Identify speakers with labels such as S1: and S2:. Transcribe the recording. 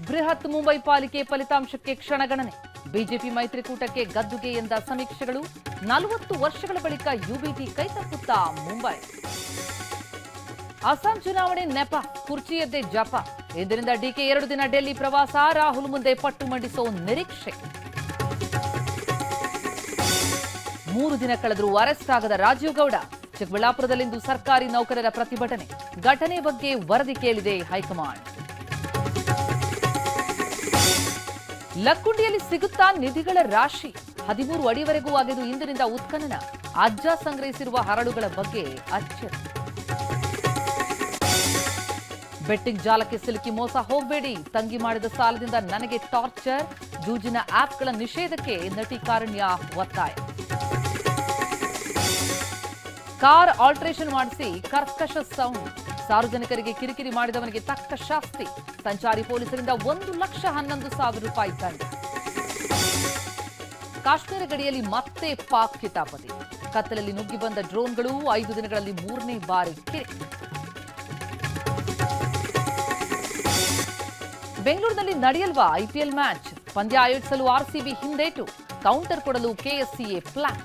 S1: ಬೃಹತ್ ಮುಂಬೈ ಪಾಲಿಕೆ ಫಲಿತಾಂಶಕ್ಕೆ ಕ್ಷಣಗಣನೆ. ಬಿಜೆಪಿ ಮೈತ್ರಿಕೂಟಕ್ಕೆ ಗದ್ದುಗೆ ಎಂದ ಸಮೀಕ್ಷೆಗಳು. 40 ವರ್ಷಗಳ ಬಳಿಕ ಯುಬಿಟಿ ಕೈತಪ್ಪುತ್ತಾ ಮುಂಬೈ. ಅಸ್ಸಾಂ ಚುನಾವಣೆ ನೆಪ, ಕುರ್ಚಿಯದ್ದೇ ಜಪ. ಇದರಿಂದ ಡಿಕೆ 2 ದಿನ ಡೆಲ್ಲಿ ಪ್ರವಾಸ. ರಾಹುಲ್ ಮುಂದೆ ಪಟ್ಟು ಮಂಡಿಸೋ ನಿರೀಕ್ಷೆ. 3 ದಿನ ಕಳೆದರೂ ಅರೆಸ್ಟ್ ಆಗದ ರಾಜೀವ್ ಗೌಡ. ಚಿಕ್ಕಬಳ್ಳಾಪುರದಲ್ಲಿಂದು ಸರ್ಕಾರಿ ನೌಕರರ ಪ್ರತಿಭಟನೆ. ಘಟನೆ ಬಗ್ಗೆ ವರದಿ ಕೇಳಿದೆ ಹೈಕಮಾಂಡ್. ಲಕ್ಕುಂಡಿಯಲ್ಲಿ ಸಿಗುತ್ತಾ ನಿಧಿಗಳ ರಾಶಿ. 13 ಅಡಿವರೆಗೂ ಆಗಿದ್ದು ಇಂದಿನಿಂದ ಉತ್ಖನನ. ಅಜ್ಜ ಸಂಗ್ರಹಿಸಿರುವ ಹರಳುಗಳ ಬಗ್ಗೆ ಅಚ್ಚರಿ. ಬೆಟ್ಟಿಂಗ್ ಜಾಲಕ್ಕೆ ಸಿಲುಕಿ ಮೋಸ ಹೋಗಬೇಡಿ. ತಂಗಿ ಮಾಡಿದ ಸಾಲದಿಂದ ನನಗೆ ಟಾರ್ಚರ್. ಜೂಜಿನ ಆಪ್ಗಳ ನಿಷೇಧಕ್ಕೆ ನಟಿ ಕಾರುಣ್ಯ ಒತ್ತಾಯ. ಕಾರ್ ಆಲ್ಟ್ರೇಷನ್ ಮಾಡಿಸಿ ಕರ್ಕಶ ಸೌಂಡ್. ಸಾರ್ವಜನಿಕರಿಗೆ ಕಿರಿಕಿರಿ ಮಾಡಿದವನಿಗೆ ತಕ್ಕ ಶಾಸ್ತಿ. ಸಂಚಾರಿ ಪೊಲೀಸರಿಂದ 1,11,000 ರೂಪಾಯಿ ದಂಡ. ಕಾಶ್ಮೀರ ಗಡಿಯಲ್ಲಿ ಮತ್ತೆ ಪಾಕ್ ಕಿತಾಪತಿ. ಕತ್ತಲಲ್ಲಿ ನುಗ್ಗಿ ಬಂದ ಡ್ರೋನ್ಗಳು. 5 ದಿನಗಳಲ್ಲಿ 3ನೇ ಬಾರಿ ಕಿರಿ. ಬೆಂಗಳೂರಿನಲ್ಲಿ ನಡೆಯಲ್ವಾ ಐಪಿಎಲ್ ಮ್ಯಾಚ್? ಪಂದ್ಯ ಆಯೋಜಿಸಲು ಆರ್ಸಿಬಿ ಹಿಂದೇಟು. ಕೌಂಟರ್ ಕೊಡಲು ಕೆಎಸ್ಸಿಎ ಪ್ಲಾನ್.